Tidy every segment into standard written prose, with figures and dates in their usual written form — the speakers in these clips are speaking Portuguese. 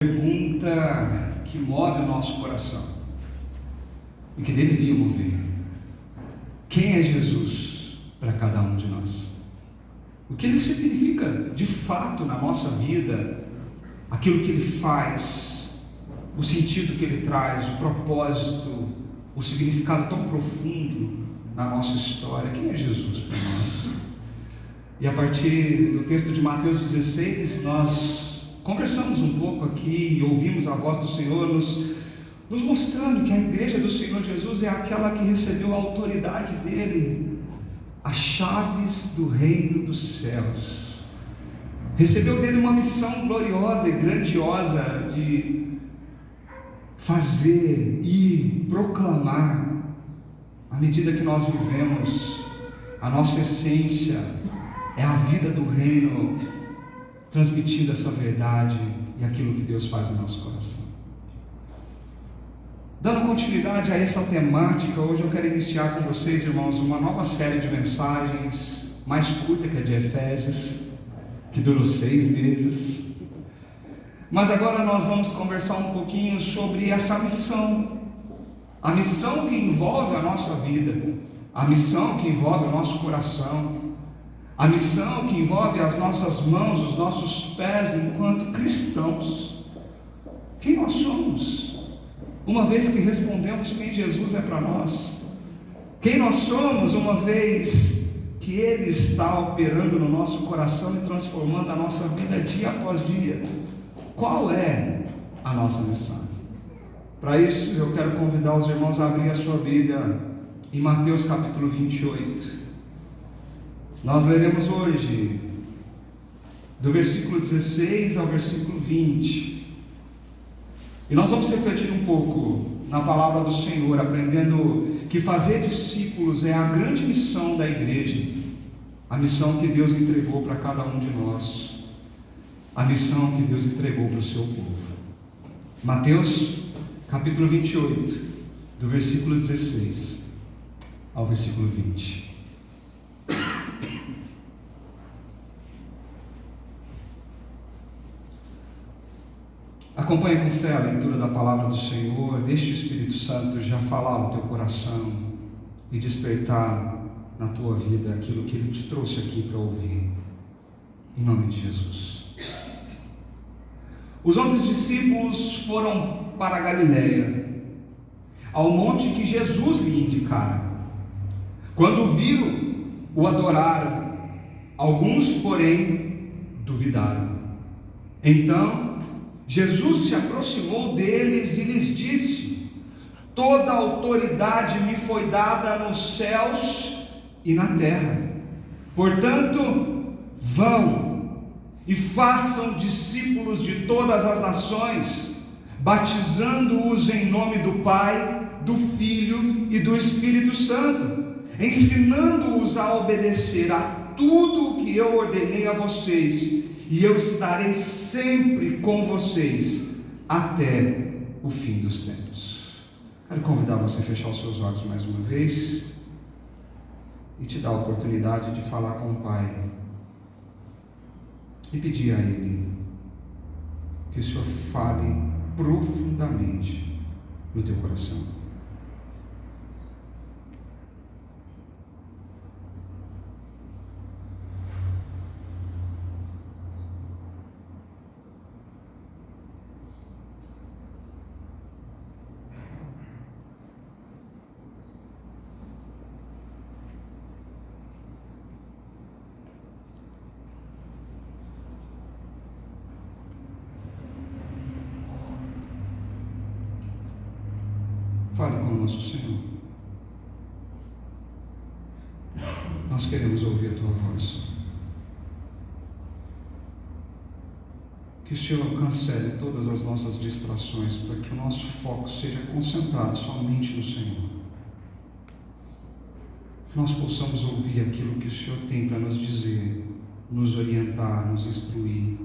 Pergunta que move o nosso coração e que deveria mover: quem é Jesus para cada um de nós? O que ele significa de fato na nossa vida, aquilo que ele faz, o sentido que ele traz, o propósito, o significado tão profundo na nossa história. Quem é Jesus para nós? E a partir do texto de Mateus 16, nós conversamos um pouco aqui e ouvimos a voz do Senhor nos mostrando que a igreja do Senhor Jesus é aquela que recebeu a autoridade dele, as chaves do reino dos céus. Recebeu dele uma missão gloriosa e grandiosa de fazer e proclamar, à medida que nós vivemos, a nossa essência é a vida do reino, transmitindo essa verdade e aquilo que Deus faz no nosso coração. Dando continuidade a essa temática, hoje eu quero iniciar com vocês, irmãos, uma nova série de mensagens, mais curta que a de Efésios, que durou 6 meses. Mas agora nós vamos conversar um pouquinho sobre essa missão, a missão que envolve a nossa vida, a missão que envolve o nosso coração, a missão que envolve as nossas mãos, os nossos pés enquanto cristãos. Quem nós somos? Uma vez que respondemos quem Jesus é para nós. Quem nós somos uma vez que Ele está operando no nosso coração e transformando a nossa vida dia após dia. Qual é a nossa missão? Para isso eu quero convidar os irmãos a abrir a sua Bíblia em Mateus capítulo 28. Nós leremos hoje do versículo 16 ao versículo 20. E nós vamos refletir um pouco na palavra do Senhor, aprendendo que fazer discípulos é a grande missão da igreja, a missão que Deus entregou para cada um de nós, a missão que Deus entregou para o seu povo. Mateus capítulo 28, do versículo 16 ao versículo 20. Acompanhe com fé a leitura da palavra do Senhor. Deixe o Espírito Santo já falar ao teu coração e despertar na tua vida aquilo que Ele te trouxe aqui para ouvir, em nome de Jesus. Os 11 discípulos foram para a Galileia, ao monte que Jesus lhe indicara. Quando viram, o adoraram, alguns porém duvidaram. Então Jesus se aproximou deles e lhes disse: toda a autoridade me foi dada nos céus e na terra. Portanto, vão e façam discípulos de todas as nações, batizando-os em nome do Pai, do Filho e do Espírito Santo, ensinando-os a obedecer a tudo o que eu ordenei a vocês, e eu estarei sempre com vocês até o fim dos tempos. Quero convidar você a fechar os seus olhos mais uma vez e te dar a oportunidade de falar com o Pai e pedir a Ele que o Senhor fale profundamente no teu coração. Fale com o nosso Senhor. Nós queremos ouvir a tua voz. Que o Senhor cancele todas as nossas distrações, para que o nosso foco seja concentrado somente no Senhor. Que nós possamos ouvir aquilo que o Senhor tem para nos dizer, nos orientar, nos instruir.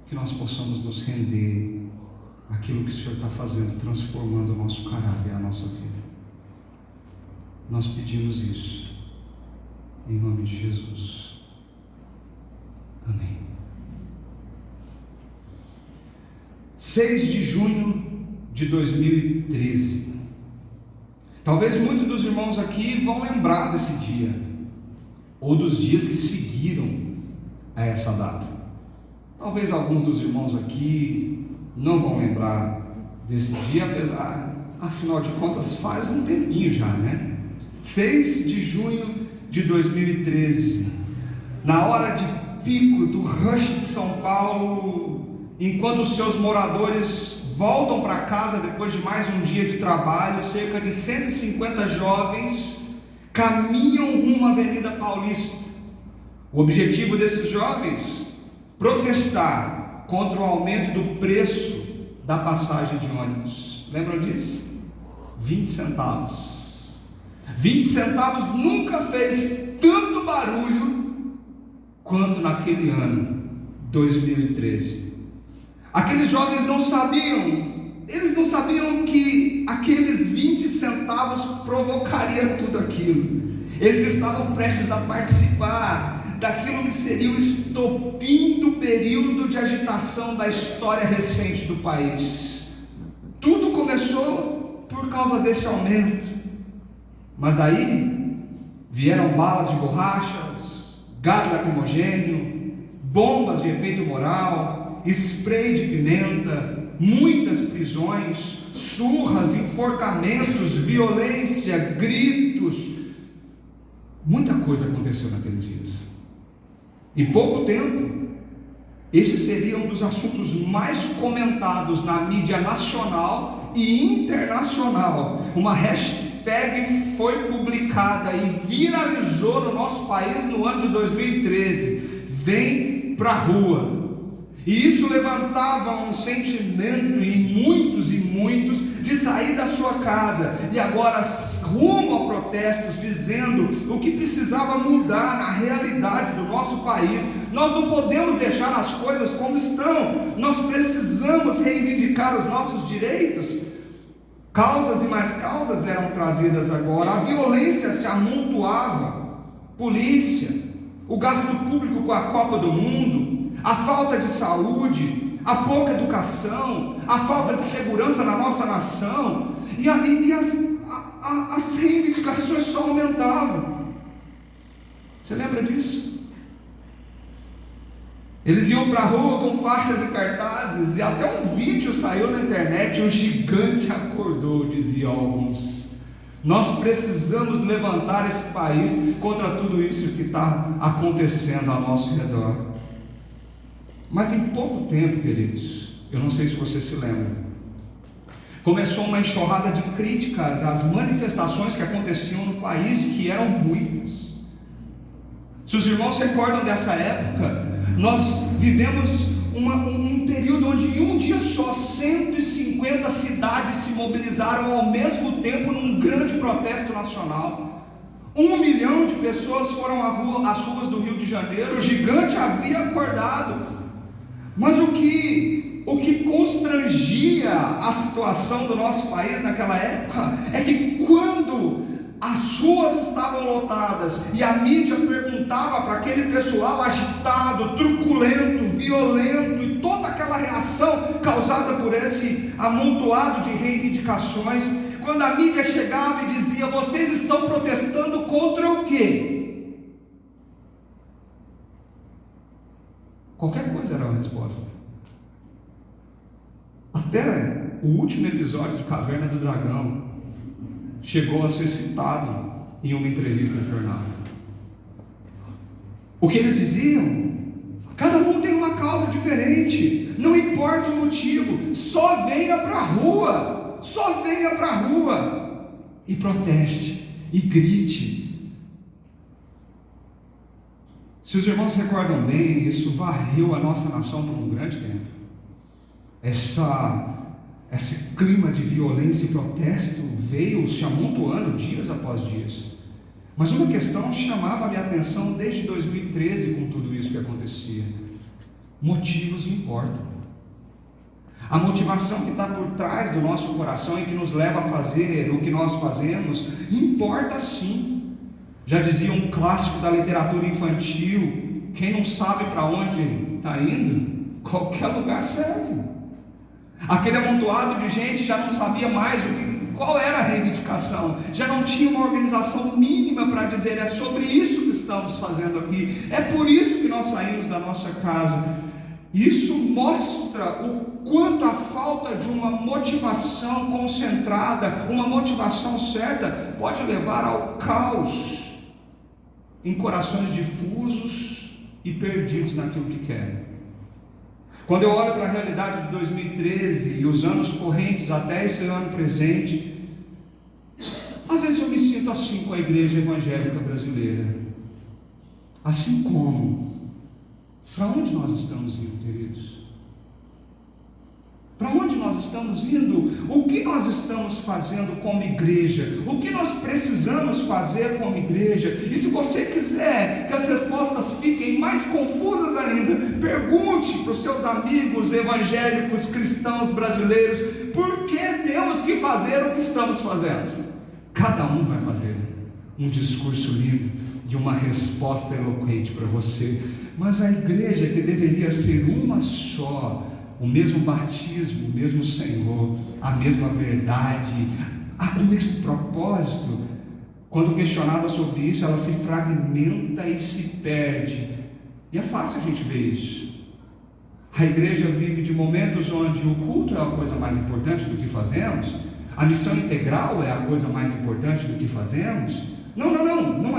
Que nós possamos nos render aquilo que o Senhor está fazendo, transformando o nosso caráter, a nossa vida. Nós pedimos isso em nome de Jesus. Amém. 6 de junho de 2013. Talvez muitos dos irmãos aqui vão lembrar desse dia, ou dos dias que seguiram a essa data. Talvez alguns dos irmãos aqui não vão lembrar desse dia, afinal de contas faz um tempinho já, né? 6 de junho de 2013, na hora de pico do rush de São Paulo, enquanto os seus moradores voltam para casa depois de mais um dia de trabalho, cerca de 150 jovens caminham rumo à Avenida Paulista. O objetivo desses jovens: protestar contra o aumento do preço da passagem de ônibus. Lembram disso? 20 centavos. 20 centavos nunca fez tanto barulho quanto naquele ano, 2013. Aqueles jovens não sabiam, eles não sabiam que aqueles 20 centavos provocariam tudo aquilo. Eles estavam prestes a participar daquilo que seria o estopim do período de agitação da história recente do país. Tudo começou por causa desse aumento, mas daí vieram balas de borrachas, gás lacrimogêneo, bombas de efeito moral, spray de pimenta, muitas prisões, surras, enforcamentos, violência, gritos. Muita coisa aconteceu naqueles dias. Em pouco tempo, esse seria um dos assuntos mais comentados na mídia nacional e internacional. Uma hashtag foi publicada e viralizou no nosso país no ano de 2013. Vem pra rua. E isso levantava um sentimento em muitos e muitos de sair da sua casa e agora rumo a protestos, dizendo o que precisava mudar na realidade do nosso país. Nós não podemos deixar as coisas como estão, nós precisamos reivindicar os nossos direitos. Causas e mais causas eram trazidas agora, a violência se amontoava, polícia, o gasto público com a Copa do Mundo, a falta de saúde, a pouca educação, a falta de segurança na nossa nação, e as reivindicações só aumentavam. Você lembra disso? Eles iam para a rua com faixas e cartazes, e até um vídeo saiu na internet. Um gigante acordou, diziam alguns. Nós precisamos levantar esse país contra tudo isso que está acontecendo ao nosso redor. Mas em pouco tempo, queridos, eu não sei se você se lembra, começou uma enxurrada de críticas às manifestações que aconteciam no país, que eram muitas. Se os irmãos se recordam dessa época, nós vivemos um período onde em um dia só 150 cidades se mobilizaram ao mesmo tempo num grande protesto nacional. 1 milhão de pessoas foram às ruas do Rio de Janeiro. O gigante havia acordado. Mas o que constrangia a situação do nosso país naquela época é que quando as ruas estavam lotadas e a mídia perguntava para aquele pessoal agitado, truculento, violento, e toda aquela reação causada por esse amontoado de reivindicações, quando a mídia chegava e dizia: vocês estão protestando contra o quê? Qualquer coisa era a resposta. Até o último episódio de Caverna do Dragão chegou a ser citado em uma entrevista no jornal. O que eles diziam? Cada um tem uma causa diferente, não importa o motivo, só venha para a rua, só venha para a rua e proteste e grite. Se os irmãos se recordam bem, isso varreu a nossa nação por um grande tempo. Esse clima de violência e protesto veio se amontoando dias após dias. Mas uma questão chamava a minha atenção desde 2013 com tudo isso que acontecia. Motivos importam. A motivação que está por trás do nosso coração e que nos leva a fazer o que nós fazemos, importa sim. Já dizia um clássico da literatura infantil: quem não sabe para onde está indo, qualquer lugar serve. Aquele amontoado de gente já não sabia mais qual era a reivindicação, já não tinha uma organização mínima para dizer: é sobre isso que estamos fazendo aqui, é por isso que nós saímos da nossa casa. Isso mostra o quanto a falta de uma motivação concentrada, uma motivação certa, pode levar ao caos em corações difusos e perdidos naquilo que querem. Quando eu olho para a realidade de 2013 e os anos correntes até esse ano presente, às vezes eu me sinto assim com a igreja evangélica brasileira. Assim como? Para onde nós estamos indo, queridos? Para onde nós estamos indo? O que nós estamos fazendo como igreja? O que nós precisamos fazer como igreja? E se você quiser que as respostas fiquem mais confusas ainda, pergunte para os seus amigos evangélicos cristãos brasileiros: por que temos que fazer o que estamos fazendo? Cada um vai fazer um discurso lindo e uma resposta eloquente para você, mas a igreja, que deveria ser uma só, o mesmo batismo, o mesmo Senhor, a mesma verdade, o mesmo propósito, quando questionada sobre isso, ela se fragmenta e se perde. E é fácil a gente ver isso. A igreja vive de momentos onde o culto é a coisa mais importante do que fazemos, a missão integral é a coisa mais importante do que fazemos. Não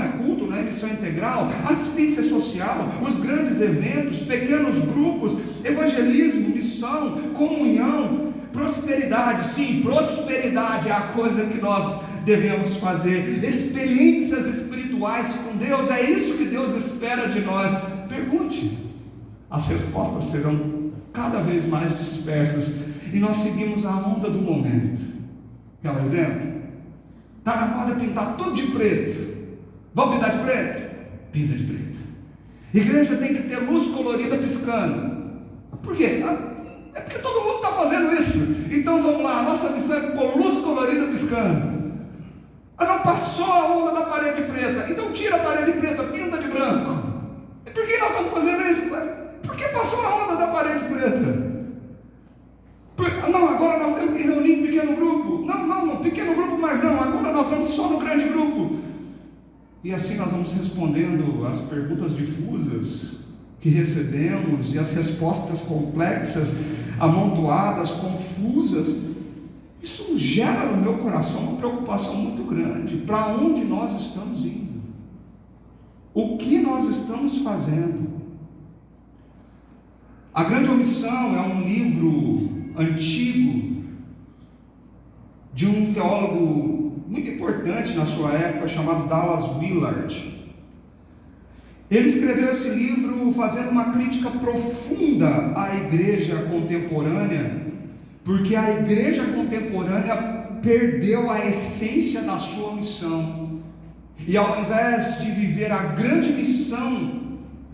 é culto, não é missão integral, assistência social, os grandes eventos, pequenos grupos, evangelismo, missão, comunhão, prosperidade. Sim, prosperidade é a coisa que nós devemos fazer, experiências espirituais com Deus, é isso que Deus espera de nós. Pergunte, as respostas serão cada vez mais dispersas e nós seguimos a onda do momento. Quer um exemplo? Está na moda pintar tudo de preto. Vamos pintar de preto? Pinta de preto. Igreja tem que ter luz colorida piscando. Por quê? É porque todo mundo está fazendo isso. Então vamos lá, a nossa missão é com luz colorida piscando. Não passou a onda da parede preta, então tira a parede preta, pinta de branco. E por que nós estamos fazendo isso? Porque passou a onda da parede preta. Não, agora nós temos que reunir em pequeno grupo. Não, pequeno grupo mais não, agora nós vamos só no grande grupo. E assim nós vamos respondendo as perguntas difusas que recebemos e as respostas complexas, amontoadas, confusas. Isso gera no meu coração uma preocupação muito grande. Para onde nós estamos indo? O que nós estamos fazendo? A Grande Omissão é um livro antigo de um teólogo muito importante na sua época, chamado Dallas Willard. Ele escreveu esse livro fazendo uma crítica profunda à igreja contemporânea, porque a igreja contemporânea perdeu a essência da sua missão, e ao invés de viver a grande missão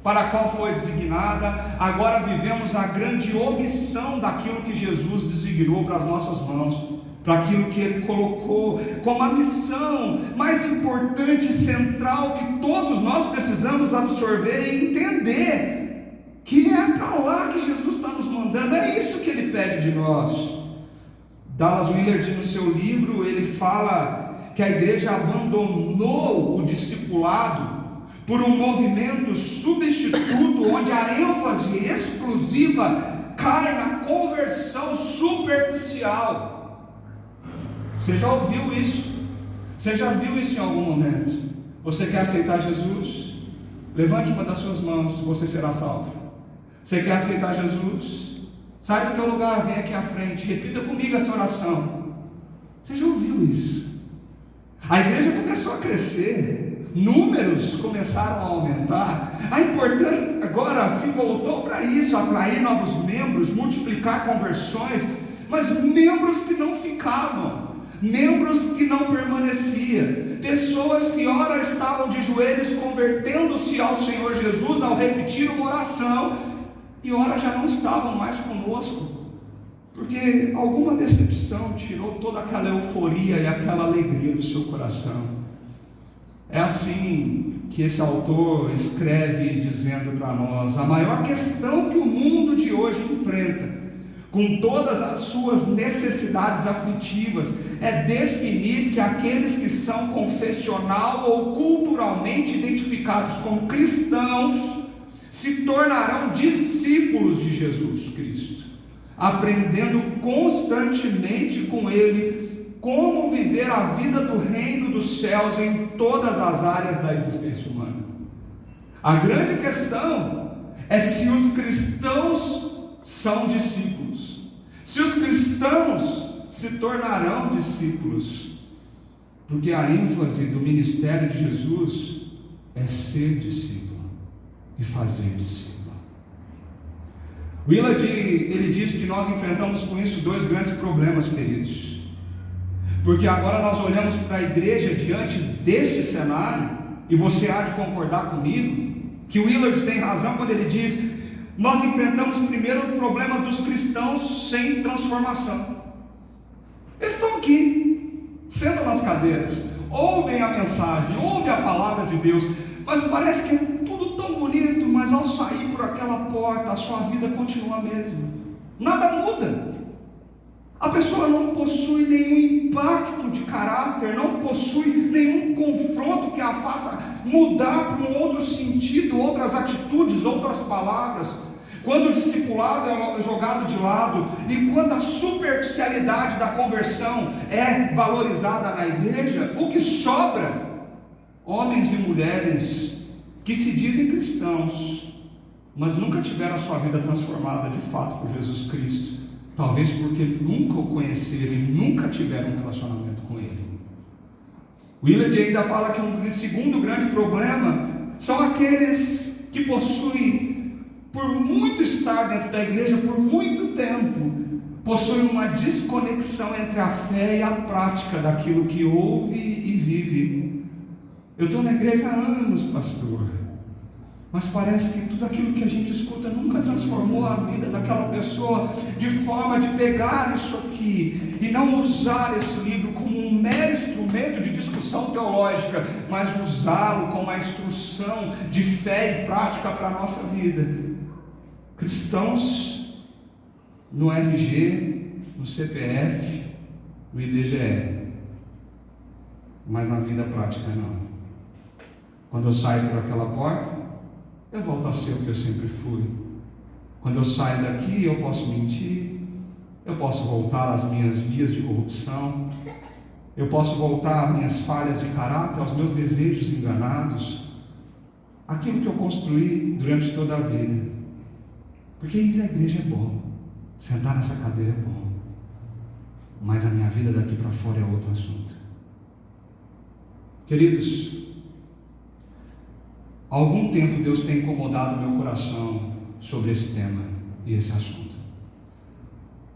para a qual foi designada, agora vivemos a grande omissão daquilo que Jesus designou para as nossas mãos, para aquilo que Ele colocou como a missão mais importante, central, que todos nós precisamos absorver e entender, que é para lá que Jesus está nos mandando, é isso que Ele pede de nós. Dallas Willard, no seu livro, ele fala que a igreja abandonou o discipulado por um movimento substituto, onde a ênfase exclusiva cai na conversão superficial. Você já ouviu isso? Você já viu isso em algum momento? Você quer aceitar Jesus? Levante uma das suas mãos, você será salvo. Você quer aceitar Jesus? Sai do teu lugar, vem aqui à frente, repita comigo essa oração. Você já ouviu isso? A igreja começou a crescer, números começaram a aumentar, a importância agora se voltou para isso, atrair novos membros, multiplicar conversões, mas membros que não ficavam, membros que não permaneciam, pessoas que ora estavam de joelhos convertendo-se ao Senhor Jesus ao repetir uma oração, e ora já não estavam mais conosco, porque alguma decepção tirou toda aquela euforia e aquela alegria do seu coração. É assim que esse autor escreve, dizendo para nós: a maior questão que o mundo de hoje enfrenta, com todas as suas necessidades afetivas, é definir se aqueles que são confessional ou culturalmente identificados como cristãos se tornarão discípulos de Jesus Cristo, aprendendo constantemente com Ele como viver a vida do reino dos céus em todas as áreas da existência humana. A grande questão é se os cristãos são discípulos, se os cristãos se tornarão discípulos, porque a ênfase do ministério de Jesus é ser discípulo e fazer discípulo. Willard, ele diz que nós enfrentamos com isso dois grandes problemas, queridos, porque agora nós olhamos para a igreja diante desse cenário, e você há de concordar comigo, que o Willard tem razão quando ele diz: nós enfrentamos primeiro os problemas dos cristãos sem transformação. Eles estão aqui, sentam nas cadeiras, ouvem a mensagem, ouvem a palavra de Deus, mas parece que é tudo tão bonito, mas ao sair por aquela porta, a sua vida continua a mesma, nada muda. A pessoa não possui nenhum impacto de caráter, não possui nenhum confronto que a faça mudar para um outro sentido, outras atitudes, outras palavras. Quando o discipulado é jogado de lado e quando a superficialidade da conversão é valorizada na igreja, o que sobra? Homens e mulheres que se dizem cristãos, mas nunca tiveram a sua vida transformada de fato por Jesus Cristo, talvez porque nunca o conheceram e nunca tiveram um relacionamento com Ele. Willard ainda fala que um segundo grande problema são aqueles que possuem, por muito estar dentro da igreja, por muito tempo, possuem uma desconexão entre a fé e a prática daquilo que ouve e vive. Eu estou na igreja há anos, pastor, mas parece que tudo aquilo que a gente escuta nunca transformou a vida daquela pessoa, de forma de pegar isso aqui e não usar esse livro como um mero instrumento de discussão teológica, mas usá-lo como uma instrução de fé e prática para a nossa vida. Cristãos no RG, no CPF, no IBGE, mas na vida prática não. Quando eu saio por aquela porta, eu volto a ser o que eu sempre fui. Quando eu saio daqui, eu posso mentir, eu posso voltar às minhas vias de corrupção, eu posso voltar às minhas falhas de caráter, aos meus desejos enganados, aquilo que eu construí durante toda a vida. Porque ir à igreja é bom, sentar nessa cadeira é bom, mas a minha vida daqui para fora é outro assunto. Queridos, há algum tempo Deus tem incomodado meu coração sobre esse tema e esse assunto.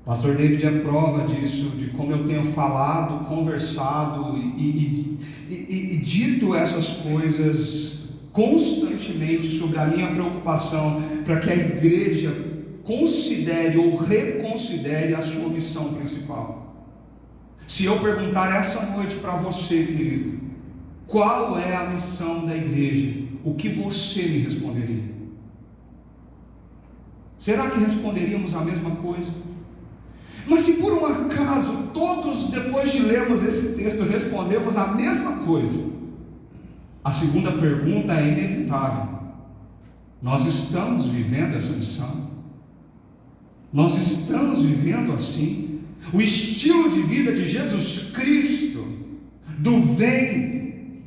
Pastor David é prova disso, de como eu tenho falado, conversado e dito essas coisas constantemente sobre a minha preocupação para que a igreja considere ou reconsidere a sua missão principal. Se eu perguntar essa noite para você, querido, qual é a missão da igreja, o que você me responderia? Será que responderíamos a mesma coisa? Mas se por um acaso todos, depois de lermos esse texto, respondemos a mesma coisa, a segunda pergunta é inevitável: nós estamos vivendo essa missão? Nós estamos vivendo assim? O estilo de vida de Jesus Cristo, do vem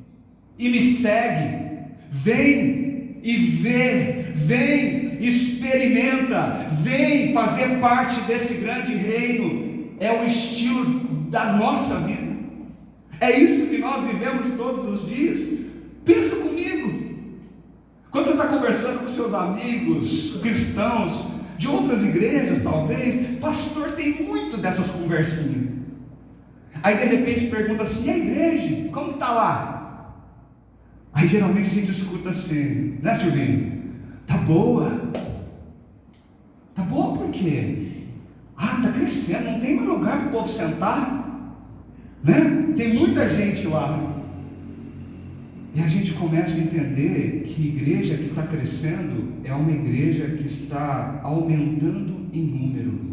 e me segue, vem e vê, vem e experimenta, vem fazer parte desse grande reino, é o estilo da nossa vida. É isso que nós vivemos todos os dias. Pensa comigo. Quando você está conversando com seus amigos cristãos de outras igrejas, talvez, pastor, tem muito dessas conversinhas. Aí de repente pergunta assim: e a igreja? Como está lá? Aí geralmente a gente escuta assim, né, Silvinho? Tá boa. Tá boa por quê? Ah, está crescendo, não tem mais lugar para o povo sentar, né? Tem muita gente lá. E a gente começa a entender que igreja que está crescendo é uma igreja que está aumentando em número.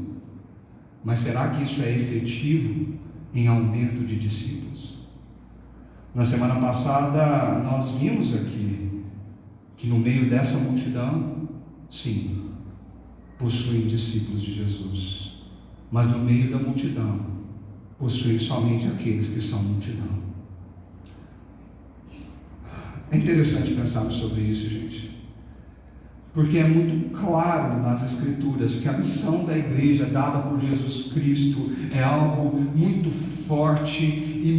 mas será que isso é efetivo em aumento de discípulos? Na semana passada nós vimos aqui que no meio dessa multidão, sim, possuem discípulos de Jesus, mas no meio da multidão possuem somente aqueles que são multidão. É interessante pensarmos sobre isso, gente, porque é muito claro nas Escrituras que a missão da igreja dada por Jesus Cristo é algo muito forte e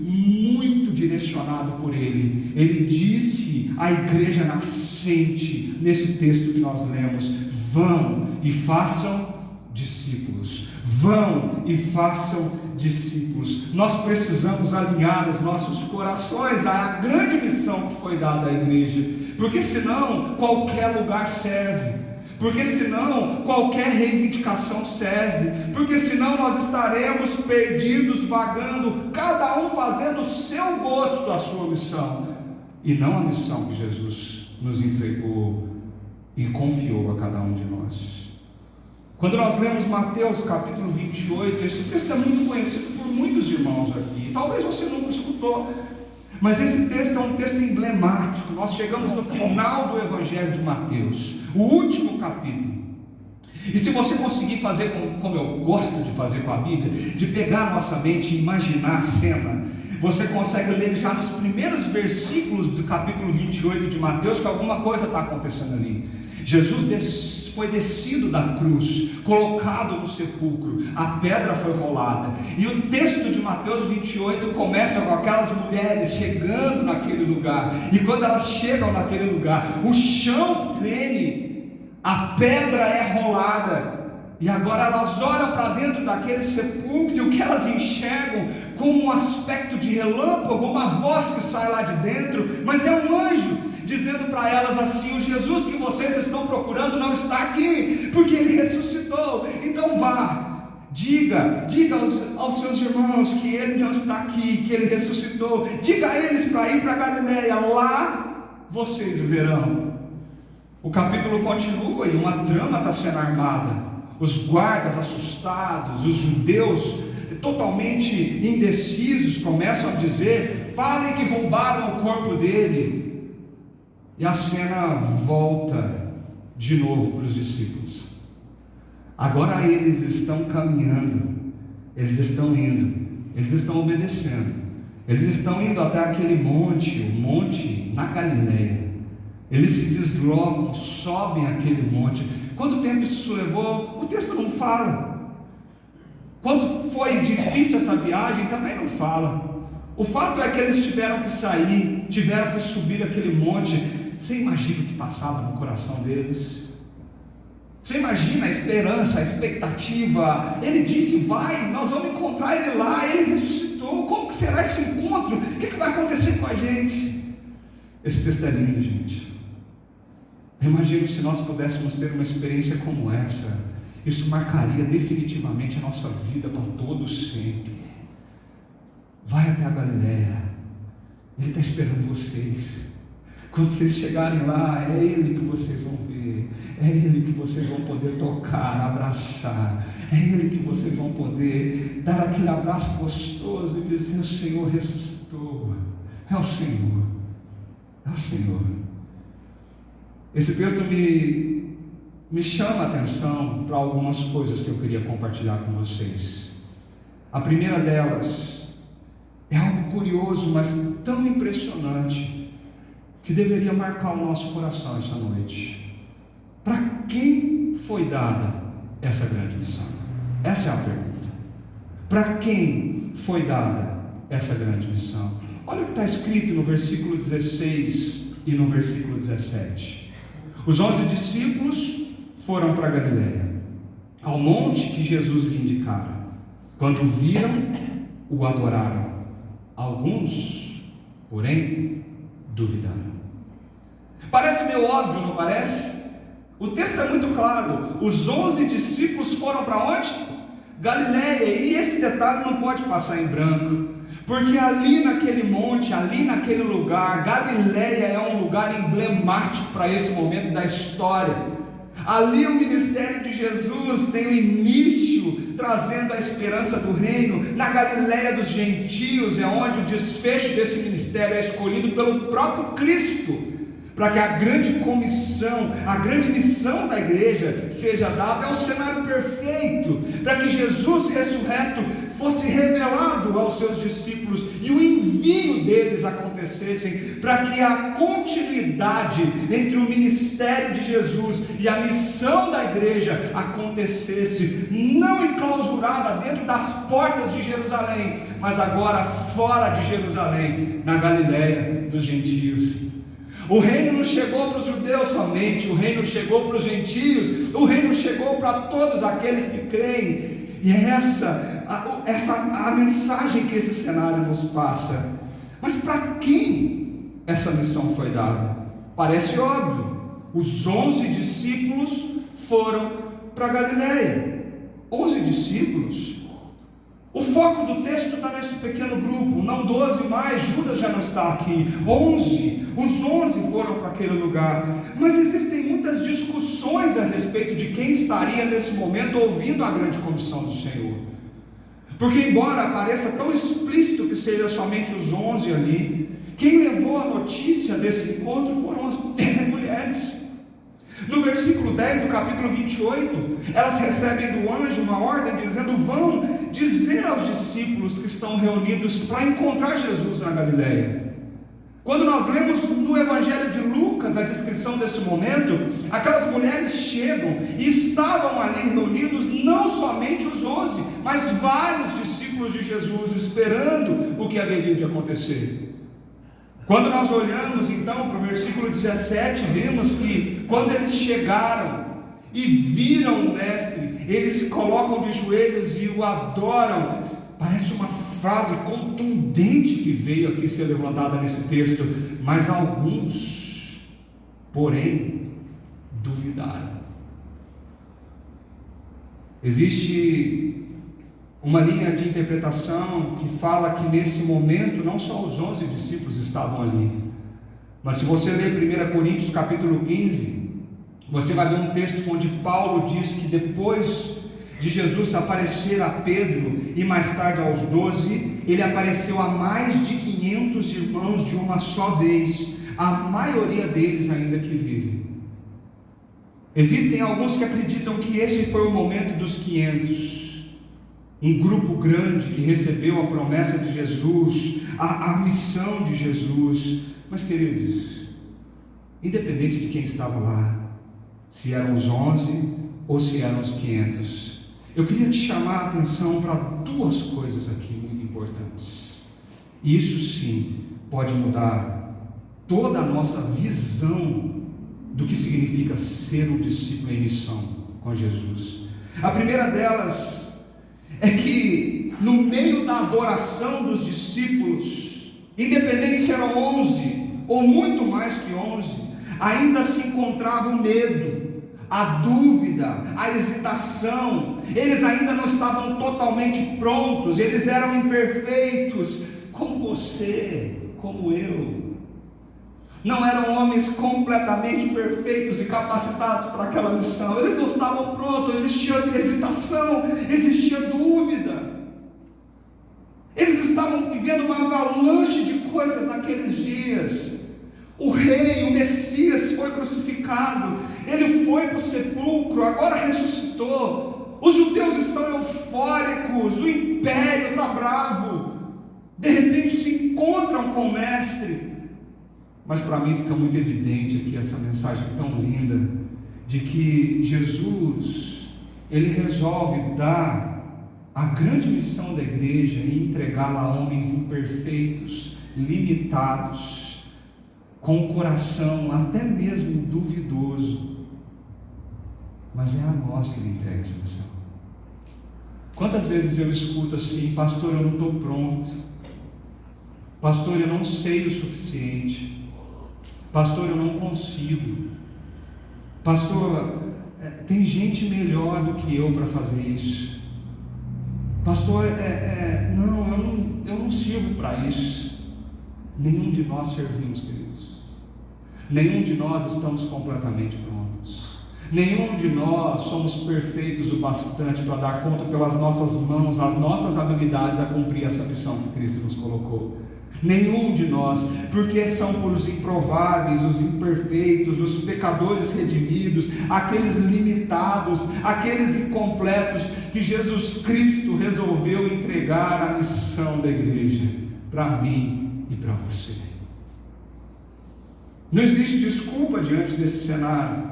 muito direcionado por Ele. Ele disse à igreja nascente, nesse texto que nós lemos: vão e façam discípulos. Vão e façam discípulos. Nós precisamos alinhar os nossos corações à grande missão que foi dada à igreja, porque senão qualquer lugar serve, porque senão qualquer reivindicação serve, porque senão nós estaremos perdidos, vagando, cada um fazendo o seu gosto a sua missão, e não a missão que Jesus nos entregou e confiou a cada um de nós. Quando nós lemos Mateus capítulo 28, esse texto é muito conhecido por muitos irmãos aqui, talvez você nunca escutou, mas esse texto é um texto emblemático. Nós chegamos no final do Evangelho de Mateus, o último capítulo, e se você conseguir fazer como eu gosto de fazer com a Bíblia, de pegar a nossa mente e imaginar a cena, você consegue ler já nos primeiros versículos do capítulo 28 de Mateus que alguma coisa está acontecendo ali. Jesus foi descido da cruz, colocado no sepulcro, a pedra foi rolada, e o texto de Mateus 28 começa com aquelas mulheres chegando naquele lugar, e quando elas chegam naquele lugar, o chão treme, a pedra é rolada, e agora elas olham para dentro daquele sepulcro, e o que elas enxergam como um aspecto de relâmpago, uma voz que sai lá de dentro, mas é um anjo dizendo para elas assim: o Jesus que vocês estão procurando não está aqui, porque Ele ressuscitou. Então vá, diga aos seus irmãos que Ele não está aqui, que Ele ressuscitou. Diga a eles para ir para Galileia, lá vocês o verão. O capítulo continua e uma trama está sendo armada. Os guardas assustados, os judeus totalmente indecisos começam a dizer: falem que roubaram o corpo dele. E a cena volta de novo para os discípulos. Agora eles estão caminhando, eles estão indo, eles estão obedecendo, eles estão indo até aquele monte, o monte na Galileia. Eles se deslocam, sobem aquele monte. Quanto tempo isso levou? O texto não fala. Quanto foi difícil essa viagem? Também não fala. O fato é que eles tiveram que sair, tiveram que subir aquele monte. Você imagina o que passava no coração deles? Você imagina a esperança, a expectativa? Ele disse: vai, nós vamos encontrar Ele lá, Ele ressuscitou. Como que será esse encontro? O que vai acontecer com a gente? Esse texto é lindo, gente. Eu imagino se nós pudéssemos ter uma experiência como essa, isso marcaria definitivamente a nossa vida para todo sempre. Vai até a Galileia, Ele está esperando vocês. Quando vocês chegarem lá, é Ele que vocês vão ver, é Ele que vocês vão poder tocar, abraçar, é Ele que vocês vão poder dar aquele abraço gostoso e dizer: o Senhor ressuscitou, é o Senhor, é o Senhor. Esse texto me chama a atenção para algumas coisas que eu queria compartilhar com vocês. A primeira delas é algo curioso, mas tão impressionante, que deveria marcar o nosso coração essa noite. Para quem foi dada essa grande missão? Essa é a pergunta. Para quem foi dada essa grande missão? Olha o que está escrito no versículo 16 e no versículo 17. Os 11 discípulos foram para Galileia, ao monte que Jesus lhe indicara. Quando viram, o adoraram. Alguns, porém, duvidaram. Parece meio óbvio, não parece? O texto é muito claro. Os 11 discípulos foram para onde? Galileia. E esse detalhe não pode passar em branco, porque ali naquele monte, ali naquele lugar, Galileia é um lugar emblemático para esse momento da história. Ali o ministério de Jesus tem o início, trazendo a esperança do reino. Na Galileia dos gentios é onde o desfecho desse ministério é escolhido pelo próprio Cristo, para que a grande comissão, a grande missão da igreja seja dada. É o cenário perfeito para que Jesus ressurreto fosse revelado aos seus discípulos e o envio deles acontecessem, para que a continuidade entre o ministério de Jesus e a missão da igreja acontecesse, não enclausurada dentro das portas de Jerusalém, mas agora fora de Jerusalém, na Galileia dos gentios. O reino não chegou para os judeus somente, o reino chegou para os gentios, o reino chegou para todos aqueles que creem. E é essa a mensagem que esse cenário nos passa. Mas para quem essa missão foi dada? Parece óbvio. Os 11 discípulos foram para Galileia. 11 discípulos. O foco do texto está nesse pequeno grupo, não 12 mais, Judas já não está aqui, 11, os 11 foram para aquele lugar. Mas existem muitas discussões a respeito de quem estaria nesse momento ouvindo a grande comissão do Senhor, porque embora pareça tão explícito que seja somente os 11 ali, quem levou a notícia desse encontro foram as mulheres. No versículo 10 do capítulo 28, elas recebem do anjo uma ordem dizendo: vão dizer aos discípulos que estão reunidos para encontrar Jesus na Galileia. Quando nós lemos no Evangelho de Lucas a descrição desse momento, aquelas mulheres chegam e estavam ali reunidos não somente os 11, mas vários discípulos de Jesus esperando o que haveria de acontecer. Quando nós olhamos então para o versículo 17, vemos que quando eles chegaram e viram o mestre, eles se colocam de joelhos e o adoram. Parece uma frase contundente que veio aqui ser levantada nesse texto, mas alguns, porém, duvidaram. Existe uma linha de interpretação que fala que nesse momento não só os 11 discípulos estavam ali, mas se você ler 1 Coríntios capítulo 15, você vai ver um texto onde Paulo diz que depois de Jesus aparecer a Pedro e mais tarde aos 12, ele apareceu a mais de 500 irmãos de uma só vez, a maioria deles ainda que vive. Existem alguns que acreditam que esse foi o momento dos 500, um grupo grande que recebeu a promessa de Jesus, a missão de Jesus. Mas queridos, independente de quem estava lá, se eram os 11 ou se eram os 500, eu queria te chamar a atenção para duas coisas aqui muito importantes. E isso sim pode mudar toda a nossa visão do que significa ser um discípulo em missão com Jesus. A primeira delas é que no meio da adoração dos discípulos, independente se eram 11 ou muito mais que 11, ainda se encontrava o medo, a dúvida, a hesitação. Eles ainda não estavam totalmente prontos, eles eram imperfeitos, como você, como eu. Não eram homens completamente perfeitos e capacitados para aquela missão. Eles não estavam prontos, existia hesitação, existia dúvida. Eles estavam vivendo uma avalanche de coisas naqueles dias. O rei, o Messias foi crucificado, ele foi para o sepulcro, agora ressuscitou. Os judeus estão eufóricos, o império está bravo. De repente se encontram com o mestre. Mas para mim fica muito evidente aqui essa mensagem tão linda, de que Jesus, ele resolve dar a grande missão da igreja e entregá-la a homens imperfeitos, limitados, com o coração até mesmo duvidoso. Mas é a nós que ele entrega essa missão. Quantas vezes eu escuto assim: pastor, eu não estou pronto, pastor, eu não sei o suficiente, pastor, eu não consigo, pastor, tem gente melhor do que eu para fazer isso, pastor, eu não sirvo para isso. Nenhum de nós servimos, queridos. Nenhum de nós estamos completamente prontos. Nenhum de nós somos perfeitos o bastante para dar conta pelas nossas mãos, as nossas habilidades a cumprir essa missão que Cristo nos colocou. Nenhum de nós, porque são por os improváveis, os imperfeitos, os pecadores redimidos, aqueles limitados, aqueles incompletos, que Jesus Cristo resolveu entregar a missão da igreja para mim e para você. Não existe desculpa diante desse cenário,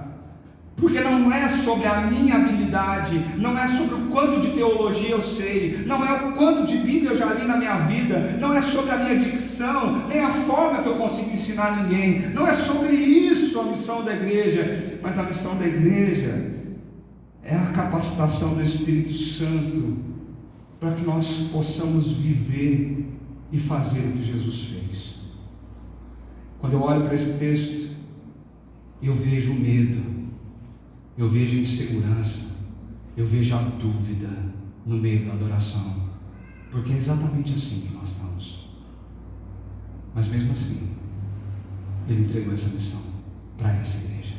porque não é sobre a minha habilidade, não é sobre o quanto de teologia eu sei, não é o quanto de Bíblia eu já li na minha vida, não é sobre a minha dicção, nem a forma que eu consigo ensinar ninguém, não é sobre isso a missão da igreja, mas a missão da igreja é a capacitação do Espírito Santo para que nós possamos viver e fazer o que Jesus fez. Quando eu olho para esse texto, eu vejo medo, eu vejo insegurança, eu vejo a dúvida no meio da adoração, porque é exatamente assim que nós estamos. Mas mesmo assim, Ele entregou essa missão para essa igreja.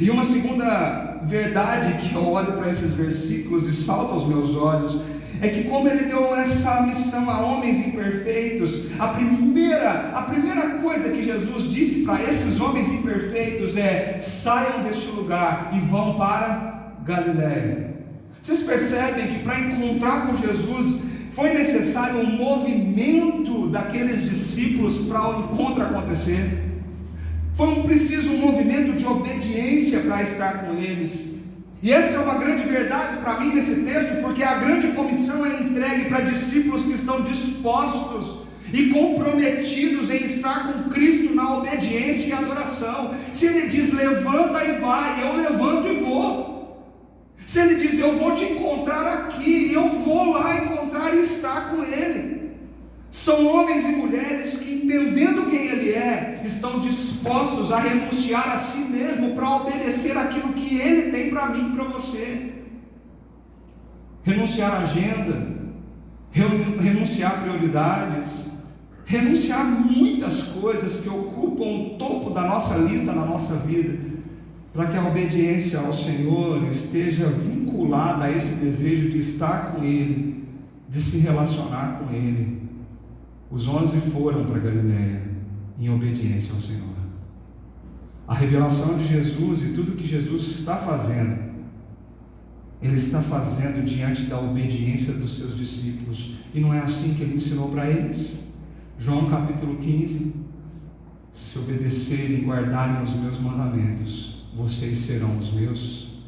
E uma segunda verdade que eu olho para esses versículos e salta aos meus olhos, é que como Ele deu essa missão a homens imperfeitos, a primeira coisa que Jesus disse para esses homens imperfeitos é: saiam deste lugar e vão para Galiléia. Vocês percebem que para encontrar com Jesus foi necessário um movimento daqueles discípulos para o encontro acontecer? Foi preciso um movimento de obediência para estar com eles. E essa é uma grande verdade para mim nesse texto, porque a grande comissão é entregue para discípulos que estão dispostos e comprometidos em estar com Cristo na obediência e adoração. Se Ele diz levanta e vai, eu levanto e vou. Se Ele diz eu vou te encontrar aqui, eu vou lá encontrar e estar com Ele. São homens e mulheres que, entendendo quem Ele é, estão dispostos a renunciar a si mesmo para obedecer aquilo que Ele tem para mim e para você. Renunciar à agenda, renunciar a prioridades, renunciar a muitas coisas que ocupam o topo da nossa lista na nossa vida, para que a obediência ao Senhor esteja vinculada a esse desejo de estar com Ele, de se relacionar com Ele. Os 11 foram para Galiléia em obediência ao Senhor. A revelação de Jesus e tudo que Jesus está fazendo, Ele está fazendo diante da obediência dos seus discípulos. E não é assim que Ele ensinou para eles? João capítulo 15: se obedecerem e guardarem os meus mandamentos, vocês serão os meus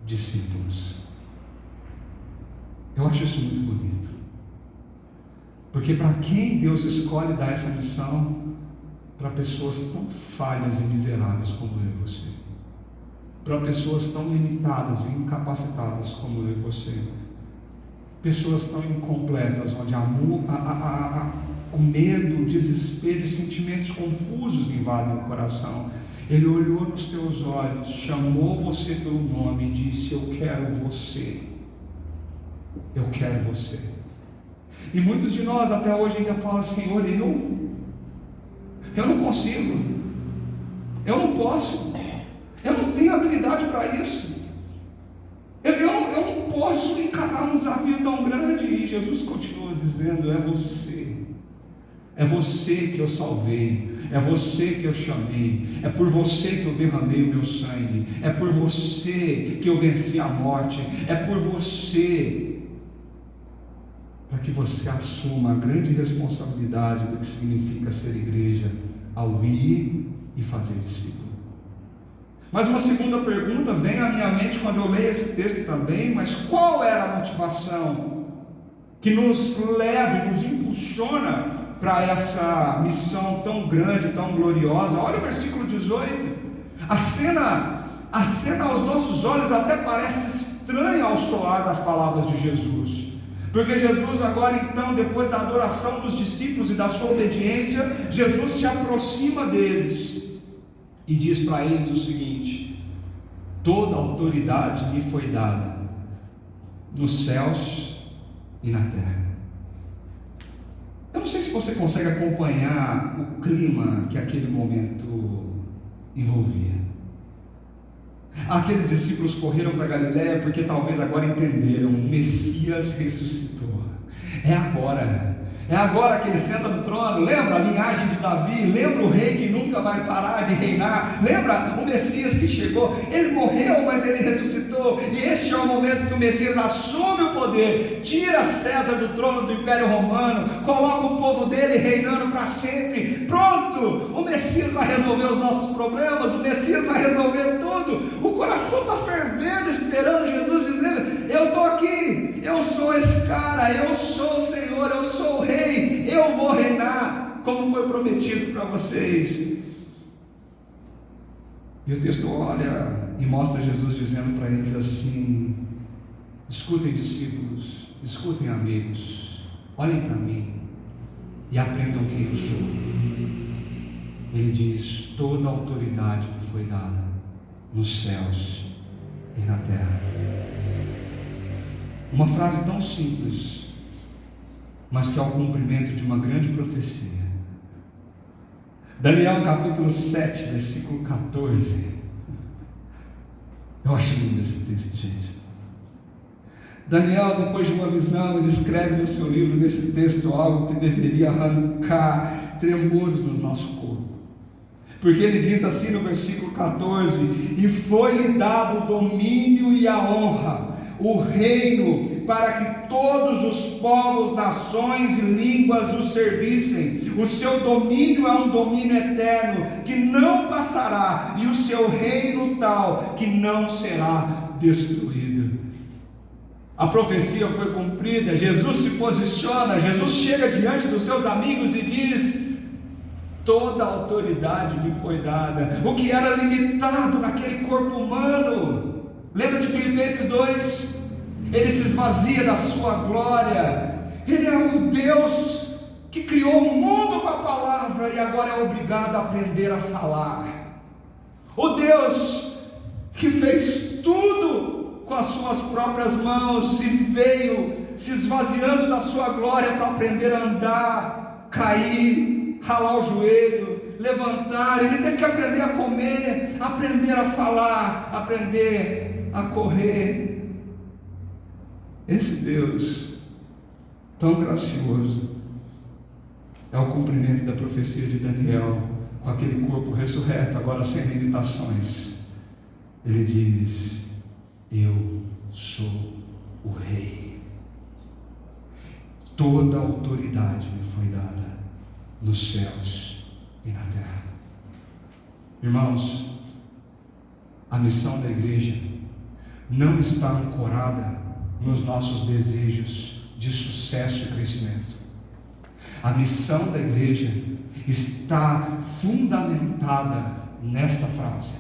discípulos. Eu acho isso muito bonito. Porque para quem Deus escolhe dar essa missão? Para pessoas tão falhas e miseráveis como eu e você. Para pessoas tão limitadas e incapacitadas como eu e você. Pessoas tão incompletas, onde o medo, o desespero e sentimentos confusos invadem o coração. Ele olhou nos teus olhos, chamou você pelo nome e disse: eu quero você. Eu quero você. E muitos de nós até hoje ainda falam: Senhor, eu não consigo, eu não posso, eu não tenho habilidade para isso, eu não posso encarar um desafio tão grande. E Jesus continua dizendo: é você que eu salvei, é você que eu chamei, é por você que eu derramei o meu sangue, é por você que eu venci a morte, é por você, para que você assuma a grande responsabilidade do que significa ser igreja, ao ir e fazer discípulo. Mas uma segunda pergunta vem à minha mente quando eu leio esse texto também: mas qual era a motivação que nos leva e nos impulsiona para essa missão tão grande, tão gloriosa? Olha o versículo 18. A cena aos nossos olhos até parece estranha ao soar das palavras de Jesus. Porque Jesus agora então, depois da adoração dos discípulos e da sua obediência, Jesus se aproxima deles e diz para eles o seguinte: toda autoridade me foi dada nos céus e na terra. Eu não sei se você consegue acompanhar o clima que aquele momento envolvia. Aqueles discípulos correram para Galiléia porque talvez agora entenderam: o Messias ressuscitou. É agora que ele senta no trono. Lembra a linhagem de Davi? Lembra o rei que nunca vai parar de reinar? Lembra o Messias que chegou? Ele morreu, mas ele ressuscitou. E este é o momento que o Messias assume o poder, tira César do trono do Império Romano, coloca o povo dele reinando para sempre. Pronto! O Messias vai resolver os nossos problemas, o Messias vai resolver tudo. O coração está fervendo, esperando Jesus, dizendo: eu estou aqui, eu sou esse cara, eu sou o Senhor, eu sou o rei. Eu vou reinar, como foi prometido para vocês. E o texto olha e mostra Jesus dizendo para eles assim: escutem, discípulos, escutem, amigos, olhem para mim e aprendam quem eu sou. Ele diz: toda a autoridade me foi dada nos céus e na terra. Uma frase tão simples, mas que é o cumprimento de uma grande profecia. Daniel capítulo 7, versículo 14. Eu acho lindo esse texto, gente. Daniel, depois de uma visão, ele escreve no seu livro, nesse texto, algo que deveria arrancar tremores no nosso corpo. Porque ele diz assim no versículo 14: e foi-lhe dado o domínio e a honra, o reino, para que todos os povos, nações e línguas o servissem. O seu domínio é um domínio eterno, que não passará, e o seu reino tal, que não será destruído. A profecia foi cumprida, Jesus se posiciona, Jesus chega diante dos seus amigos e diz: toda a autoridade me foi dada. O que era limitado naquele corpo humano, lembra de Filipenses 2? Ele se esvazia da sua glória. Ele é um Deus que criou o mundo com a palavra e agora é obrigado a aprender a falar. O Deus que fez tudo com as suas próprias mãos e veio se esvaziando da sua glória para aprender a andar, cair, ralar o joelho, levantar. Ele teve que aprender a comer, aprender a falar, aprender a correr. Esse Deus tão gracioso é o cumprimento da profecia de Daniel, com aquele corpo ressurreto, agora sem limitações. Ele diz: eu sou o rei. Toda a autoridade me foi dada nos céus e na terra. Irmãos, a missão da igreja não está ancorada nos nossos desejos de sucesso e crescimento. A missão da igreja está fundamentada nesta frase: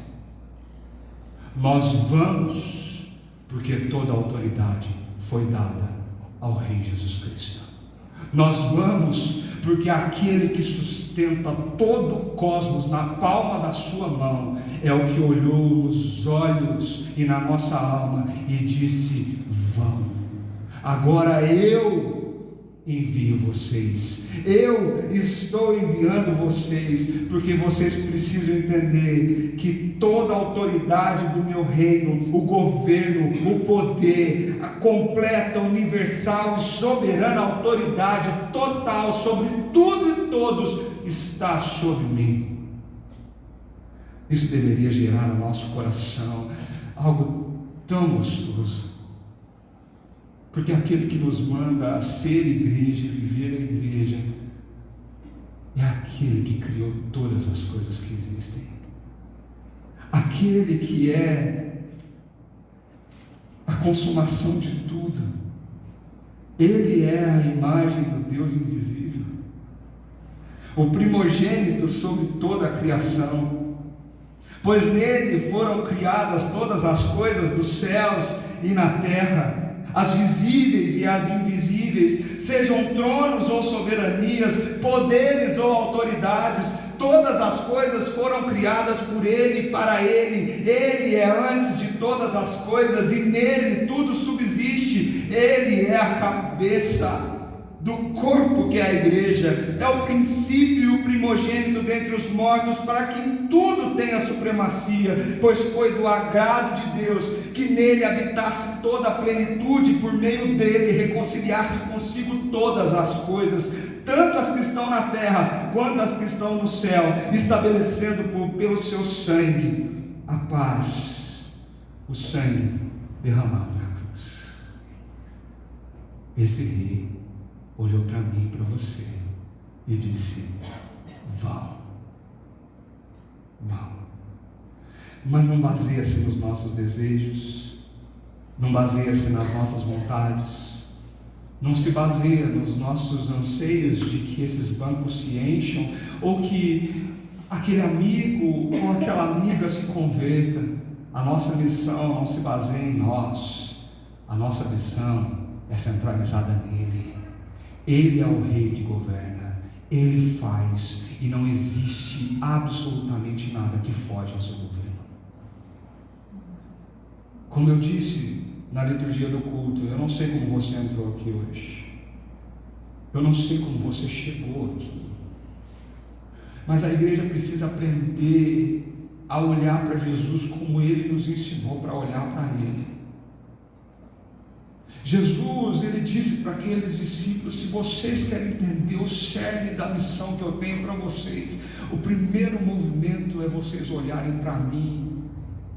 nós vamos porque toda a autoridade foi dada ao Rei Jesus Cristo. Nós vamos porque aquele que sustenta todo o cosmos na palma da sua mão é o que olhou nos olhos e na nossa alma e disse: vão. Agora eu envio vocês, eu estou enviando vocês, porque vocês precisam entender que toda a autoridade do meu reino, o governo, o poder, a completa, universal e soberana autoridade total sobre tudo e todos está sobre mim. Isso deveria gerar no nosso coração algo tão gostoso, porque aquele que nos manda a ser igreja e viver a igreja é aquele que criou todas as coisas que existem, aquele que é a consumação de tudo. Ele é a imagem do Deus invisível, o primogênito sobre toda a criação, pois nele foram criadas todas as coisas dos céus e na terra, as visíveis e as invisíveis, sejam tronos ou soberanias, poderes ou autoridades, todas as coisas foram criadas por Ele e para Ele. Ele é antes de todas as coisas e nele tudo subsiste. Ele é a cabeça do corpo que é a igreja, é o princípio e o primogênito dentre os mortos, para que em tudo tenha supremacia, pois foi do agrado de Deus que nele habitasse toda a plenitude, por meio dele reconciliasse consigo todas as coisas, tanto as que estão na terra quanto as que estão no céu, estabelecendo pelo seu sangue a paz, o sangue derramado na cruz. Esse rei olhou para mim e para você e disse: vão. Mas não baseia-se nos nossos desejos, não baseia-se nas nossas vontades, não se baseia nos nossos anseios de que esses bancos se encham, ou que aquele amigo ou aquela amiga se converta. A nossa missão não se baseia em nós, a nossa missão é centralizada nele. Ele é o rei que governa, ele faz, e não existe absolutamente nada que foge ao seu governo. Como eu disse na liturgia do culto, eu não sei como você entrou aqui hoje, eu não sei como você chegou aqui, mas a igreja precisa aprender a olhar para Jesus como ele nos ensinou para olhar para ele. Jesus, ele disse para aqueles discípulos: se vocês querem entender o cerne da missão que eu tenho para vocês, o primeiro movimento é vocês olharem para mim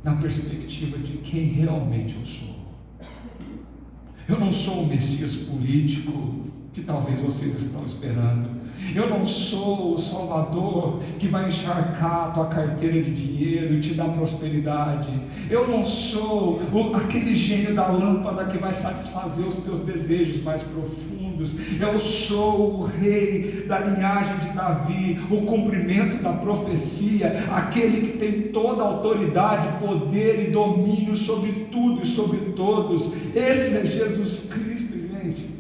na perspectiva de quem realmente eu sou. Eu não sou o Messias político que talvez vocês estão esperando. Eu não sou o Salvador que vai encharcar a tua carteira de dinheiro e te dar prosperidade. Eu não sou aquele gênio da lâmpada que vai satisfazer os teus desejos mais profundos. Eu sou o rei da linhagem de Davi, o cumprimento da profecia, aquele que tem toda a autoridade, poder e domínio sobre tudo e sobre todos. Esse é Jesus Cristo, gente.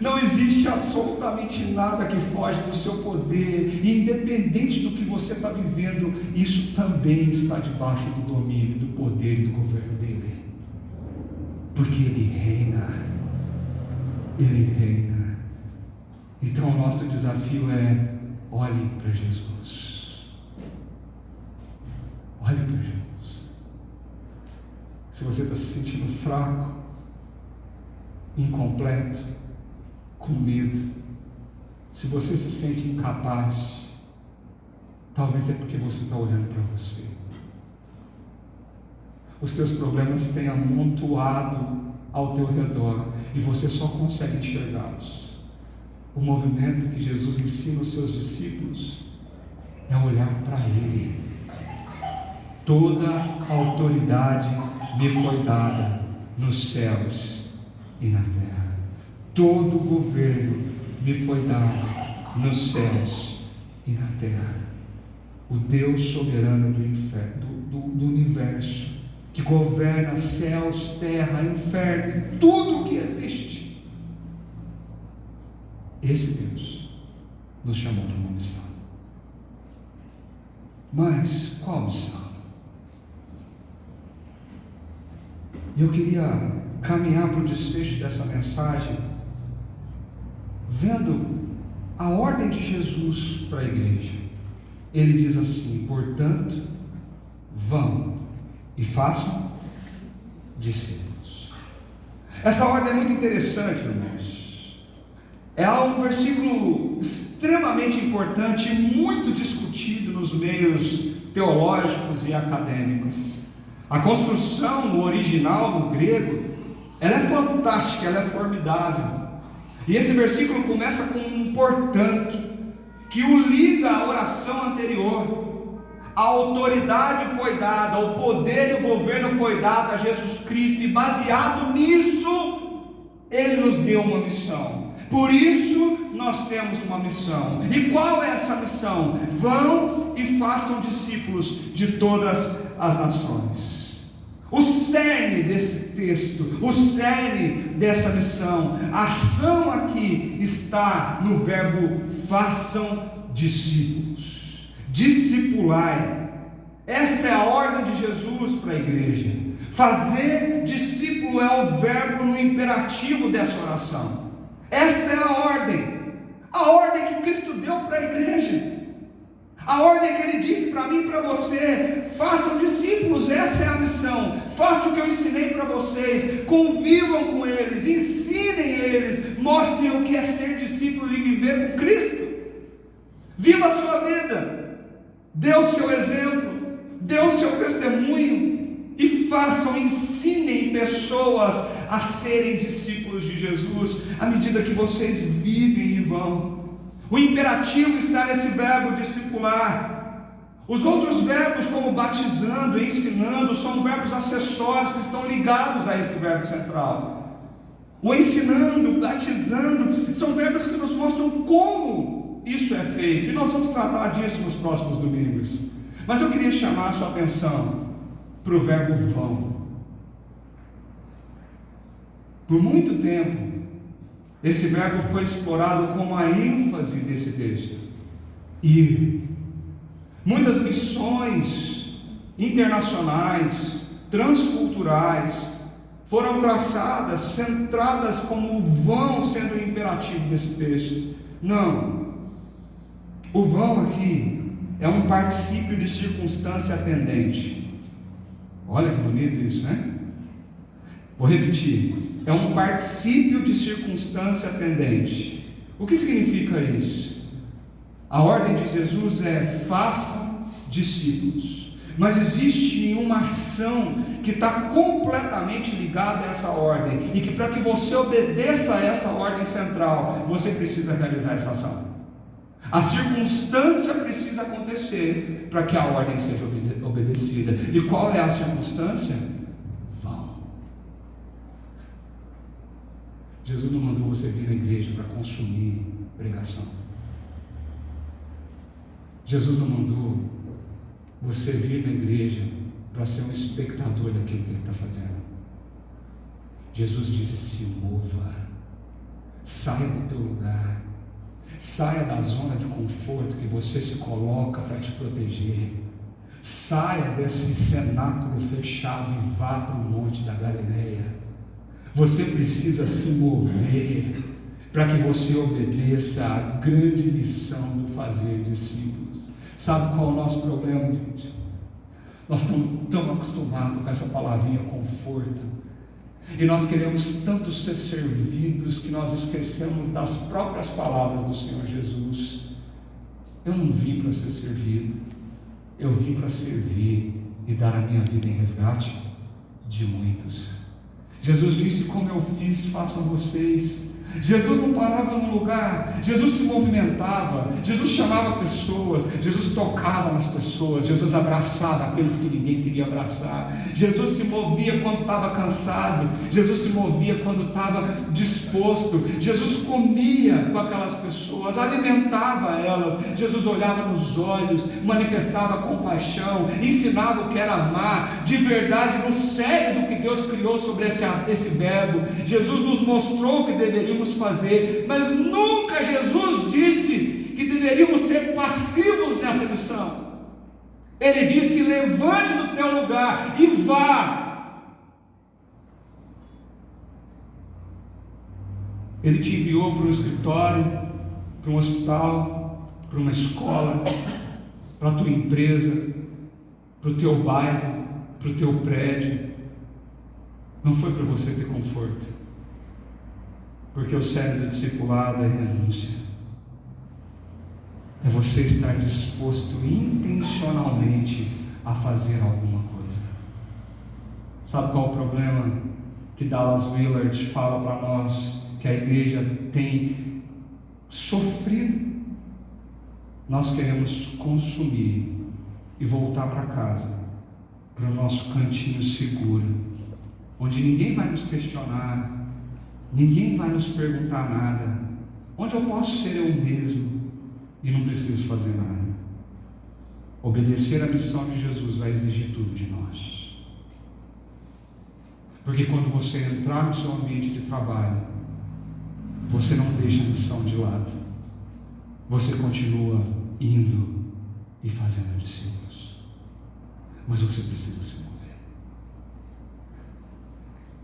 Não existe absolutamente nada que foge do seu poder, e independente do que você está vivendo, isso também está debaixo do domínio, do poder e do governo dele, porque ele reina. Então o nosso desafio é: olhe para Jesus. Olhe para Jesus. Se você está se sentindo fraco, incompleto, com medo, se você se sente incapaz, talvez é porque você está olhando para você. Os teus problemas têm amontoado ao teu redor e você só consegue enxergá-los. O movimento que Jesus ensina os seus discípulos é olhar para Ele. Toda a autoridade me foi dada nos céus e na terra. Todo o governo me foi dado nos céus e na terra. O Deus soberano do universo, que governa céus, terra, inferno, tudo o que existe. Esse Deus nos chamou para uma missão. Mas qual missão? Eu queria caminhar para o desfecho dessa mensagem vendo a ordem de Jesus para a igreja. Ele diz assim: portanto, vão e façam discípulos. Essa ordem é muito interessante, irmãos. É um versículo extremamente importante e muito discutido nos meios teológicos e acadêmicos. A construção original no grego, ela é fantástica, ela é formidável. E esse versículo começa com um portanto, que o liga à oração anterior. A autoridade foi dada, o poder e o governo foi dado a Jesus Cristo, e baseado nisso, Ele nos deu uma missão. Por isso, nós temos uma missão. E qual é essa missão? Vão e façam discípulos de todas as nações. O cerne desse texto, o cerne dessa missão, a ação aqui está no verbo façam discípulos, discipulai. Essa é a ordem de Jesus para a igreja. Fazer discípulo é o verbo no imperativo dessa oração. Esta é a ordem que Cristo deu para a igreja, a ordem que Ele disse para mim e para você: façam discípulos, essa é a missão, façam o que eu ensinei para vocês, convivam com eles, ensinem eles, mostrem o que é ser discípulo e viver com Cristo. Viva a sua vida, dê o seu exemplo, dê o seu testemunho e façam, ensinem pessoas a serem discípulos de Jesus à medida que vocês vivem e vão. O imperativo está nesse verbo discipular. Os outros verbos, como batizando e ensinando, são verbos acessórios que estão ligados a esse verbo central. O ensinando, batizando, são verbos que nos mostram como isso é feito, e nós vamos tratar disso nos próximos domingos. Mas eu queria chamar a sua atenção para o verbo vão. Por muito tempo, esse verbo foi explorado como a ênfase desse texto: ir. Muitas missões internacionais, transculturais, foram traçadas, centradas como o vão sendo o imperativo desse texto. Não, o vão aqui é um particípio de circunstância atendente. Olha que bonito isso, né? Vou repetir. É um particípio de circunstância atendente. O que significa isso? A ordem de Jesus é: façam discípulos. Mas existe uma ação que está completamente ligada a essa ordem, e que para que você obedeça a essa ordem central, você precisa realizar essa ação. A circunstância precisa acontecer para que a ordem seja obedecida. E qual é a circunstância? Jesus não mandou você vir na igreja para consumir pregação. Jesus não mandou você vir na igreja para ser um espectador daquilo que Ele está fazendo. Jesus disse: se mova, saia do teu lugar, saia da zona de conforto que você se coloca para te proteger, saia desse cenáculo fechado e vá para o monte da Galileia. Você precisa se mover para que você obedeça à grande missão do fazer discípulos. Sabe qual é o nosso problema, gente? Nós estamos tão acostumados com essa palavrinha conforto, e nós queremos tanto ser servidos que nós esquecemos das próprias palavras do Senhor Jesus. Eu não vim para ser servido, eu vim para servir e dar a minha vida em resgate de muitos. Jesus disse: como eu fiz, façam vocês. Jesus não parava no lugar, Jesus se movimentava, Jesus chamava pessoas, Jesus tocava nas pessoas, Jesus abraçava aqueles que ninguém queria abraçar, Jesus se movia quando estava cansado, Jesus se movia quando estava disposto, Jesus comia com aquelas pessoas, alimentava elas, Jesus olhava nos olhos, manifestava compaixão, ensinava o que era amar, de verdade, no sério do que Deus criou sobre esse verbo. Jesus nos mostrou o que deveríamos fazer, mas nunca Jesus disse que deveríamos ser passivos nessa missão. Ele disse: levante do teu lugar e vá. Ele te enviou para um escritório, para um hospital, para uma escola, para a tua empresa, para o teu bairro, para o teu prédio. Não foi para você ter conforto, porque o sério do discipulado é renúncia. É você estar disposto intencionalmente a fazer alguma coisa. Sabe qual é o problema que Dallas Willard fala para nós, que a igreja tem sofrido? Nós queremos consumir e voltar para casa, para o nosso cantinho seguro, onde ninguém vai nos questionar, ninguém vai nos perguntar nada, onde eu posso ser eu mesmo e não preciso fazer nada. Obedecer à missão de Jesus vai exigir tudo de nós, porque quando você entrar no seu ambiente de trabalho, você não deixa a missão de lado, você continua indo e fazendo discípulos, mas você precisa se mover.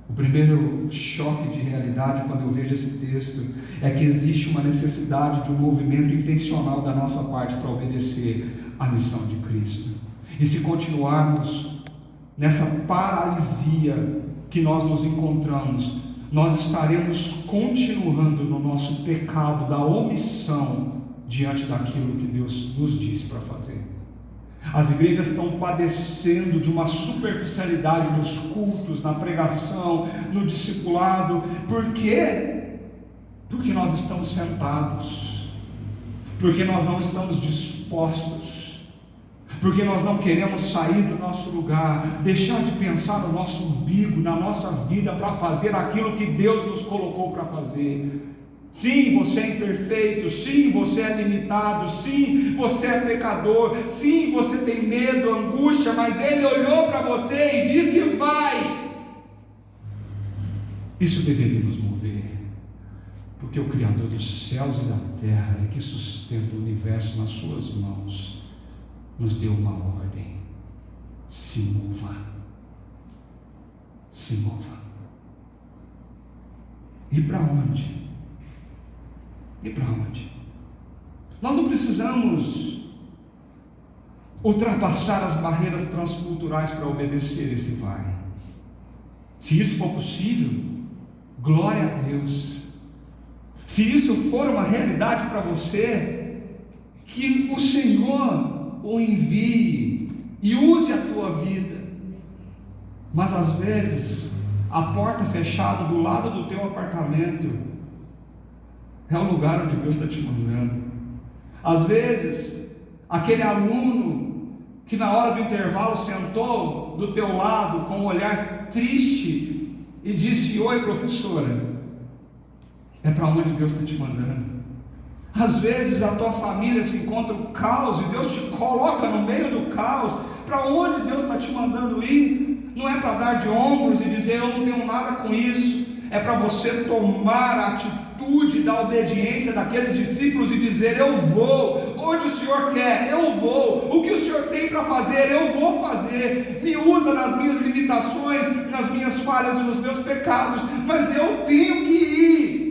O primeiro choque de realidade quando eu vejo esse texto é que existe uma necessidade de um movimento intencional da nossa parte para obedecer à missão de Cristo. E se continuarmos nessa paralisia que nós nos encontramos, nós estaremos continuando no nosso pecado da omissão diante daquilo que Deus nos disse para fazer. As igrejas estão padecendo de uma superficialidade nos cultos, na pregação, no discipulado. Por quê? Porque nós estamos sentados, porque nós não estamos dispostos, porque nós não queremos sair do nosso lugar, deixar de pensar no nosso umbigo, na nossa vida, para fazer aquilo que Deus nos colocou para fazer. Sim, você é imperfeito, sim, você é limitado, sim, você é pecador, sim, você tem medo, angústia, mas Ele olhou para você e disse: vai. Isso deveria nos mover, porque o Criador dos céus e da terra, que sustenta o universo nas suas mãos, nos deu uma ordem: se mova, se mova. E para onde? E para onde? Nós não precisamos ultrapassar as barreiras transculturais para obedecer esse vai. Se isso for possível, glória a Deus. Se isso for uma realidade para você, que o Senhor o envie e use a tua vida. Mas às vezes, a porta fechada do lado do teu apartamento é o lugar onde Deus está te mandando. Às vezes, aquele aluno que na hora do intervalo sentou do teu lado com um olhar triste e disse: oi, professora, é para onde Deus está te mandando. Às vezes a tua família se encontra no caos e Deus te coloca no meio do caos. Para onde Deus está te mandando ir? Não é para dar de ombros e dizer: eu não tenho nada com isso. É para você tomar a atitude da obediência daqueles discípulos e dizer: eu vou, onde o Senhor quer, eu vou, o que o Senhor tem para fazer, eu vou fazer. Me usa nas minhas limitações, nas minhas falhas e nos meus pecados, mas eu tenho que ir.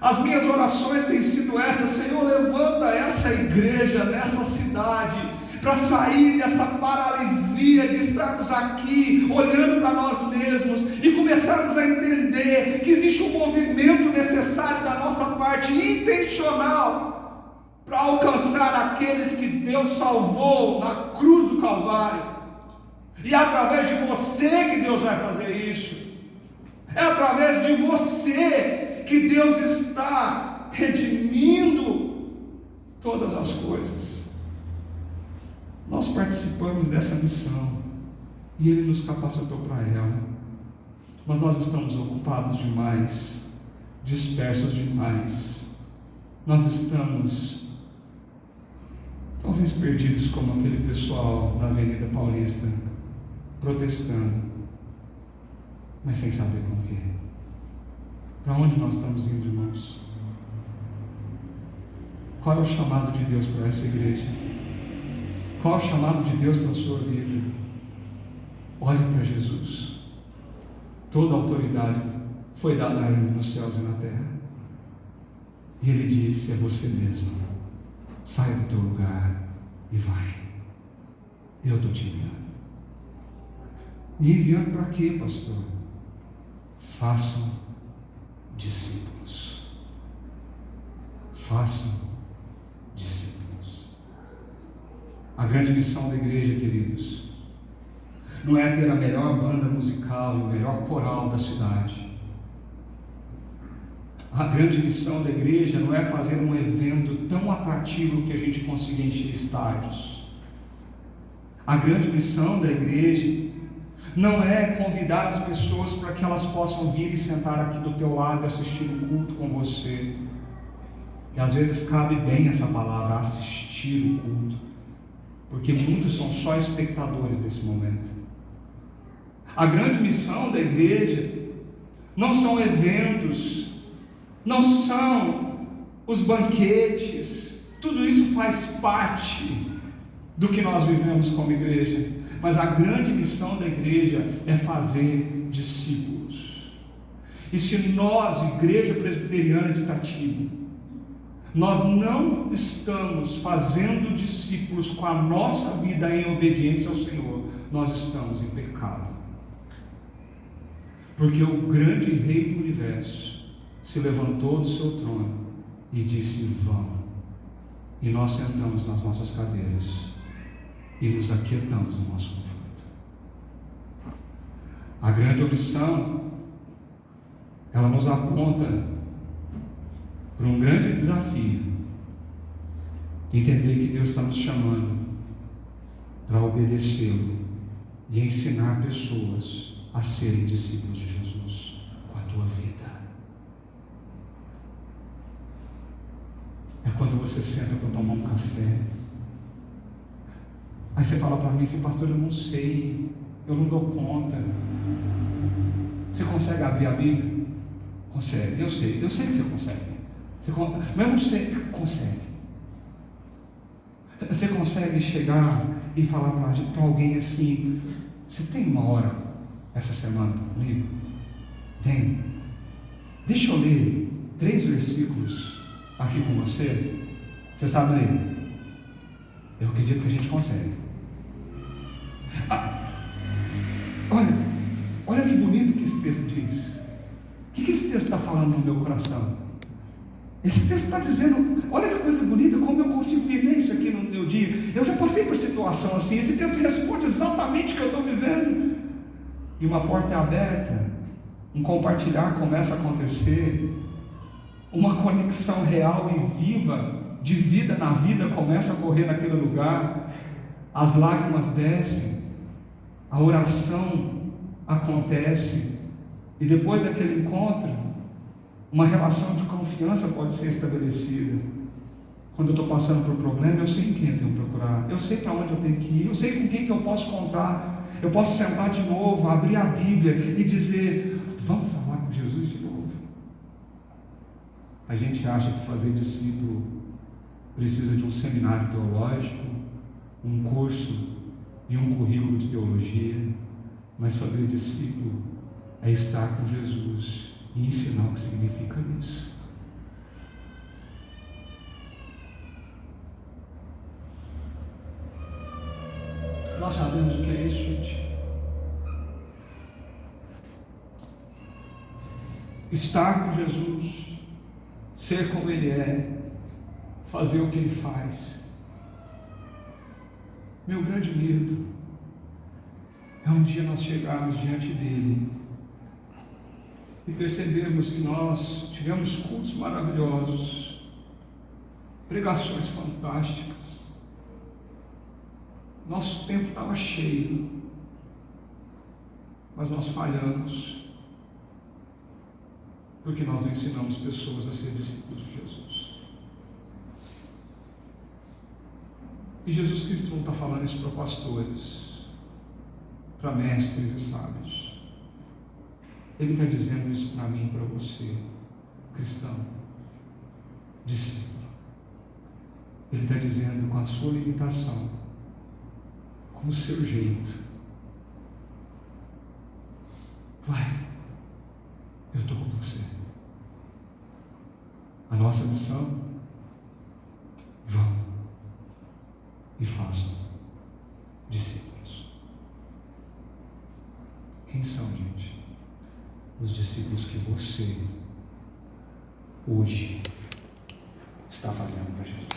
As minhas orações têm sido essas: Senhor, levanta essa igreja nessa cidade, para sair dessa paralisia de estarmos aqui olhando para nós mesmos e começarmos a entender que existe um movimento necessário da nossa parte, intencional, para alcançar aqueles que Deus salvou na cruz do Calvário. E é através de você que Deus vai fazer isso. É através de você que Deus está redimindo todas as coisas. Nós participamos dessa missão e Ele nos capacitou para ela, mas nós estamos ocupados demais, dispersos demais. Nós estamos talvez perdidos como aquele pessoal na Avenida Paulista, protestando, mas sem saber com o quê. Para onde nós estamos indo, irmãos? Qual é o chamado de Deus para essa igreja? Qual é o chamado de Deus para a sua vida? Olhe para Jesus. Toda a autoridade foi dada a Ele nos céus e na terra. E Ele disse: é você mesmo. Saia do teu lugar e vai. Eu estou te enviando. E enviando para quê, pastor? Façam discípulos. Façam discípulos. A grande missão da igreja, queridos, não é ter a melhor banda musical e o melhor coral da cidade. A grande missão da igreja não é fazer um evento tão atrativo que a gente consiga encher estádios. A grande missão da igreja não é convidar as pessoas para que elas possam vir e sentar aqui do teu lado e assistir o culto com você. E às vezes cabe bem essa palavra, assistir o culto, porque muitos são só espectadores desse momento. A grande missão da igreja não são eventos, não são os banquetes, tudo isso faz parte, do que nós vivemos como igreja. Mas a grande missão da igreja é fazer discípulos. E se nós, Igreja Presbiteriana de Itatiba, nós não estamos fazendo discípulos com a nossa vida em obediência ao Senhor, nós estamos em pecado. Porque o grande Rei do Universo se levantou do seu trono e disse: vamos. E nós sentamos nas nossas cadeiras e nos aquietamos no nosso conforto. A grande opção, ela nos aponta para um grande desafio: entender que Deus está nos chamando para obedecê-lo e ensinar pessoas a serem discípulos de Jesus com a tua vida. É quando você senta para tomar um café, aí você fala para mim assim: pastor, eu não sei, eu não dou conta. Você consegue abrir a Bíblia? Consegue, eu sei que você consegue. Mas eu não sei, consegue. Você consegue chegar e falar para alguém assim: você tem uma hora essa semana comigo? Tem. Deixa eu ler 3 versículos aqui com você. Você sabe ler? Eu acredito que a gente consegue. Olha que bonito que esse texto diz. O que esse texto está falando no meu coração? Esse texto está dizendo: olha que coisa bonita, como eu consigo viver isso aqui no meu dia. Eu já passei por situação assim. Esse texto responde exatamente o que eu estou vivendo. E uma porta é aberta, um compartilhar começa a acontecer, uma conexão real e viva, de vida na vida, começa a correr naquele lugar. As lágrimas descem, a oração acontece, e depois daquele encontro, uma relação de confiança pode ser estabelecida. Quando eu estou passando por um problema, eu sei em quem eu tenho que procurar, eu sei para onde eu tenho que ir, eu sei com quem que eu posso contar. Eu posso sentar de novo, abrir a Bíblia e dizer: vamos falar com Jesus de novo. A gente acha que fazer discípulo precisa de um seminário teológico, um curso e um currículo de teologia, mas fazer discípulo é estar com Jesus e ensinar o que significa isso. Nós sabemos o que é isso, gente. Estar com Jesus, ser como Ele é, fazer o que Ele faz. Meu grande medo é um dia nós chegarmos diante dEle e percebermos que nós tivemos cultos maravilhosos, pregações fantásticas, nosso tempo estava cheio, mas nós falhamos, porque nós não ensinamos pessoas a ser discípulos de Jesus. E Jesus Cristo não está falando isso para pastores, para mestres e sábios. Ele está dizendo isso para mim e para você, cristão, discípulo. Ele está dizendo, com a sua limitação, com o seu jeito: vai, eu estou com você. A nossa missão: vão e façam discípulos. Quem são, gente? Os discípulos que você hoje está fazendo para Jesus.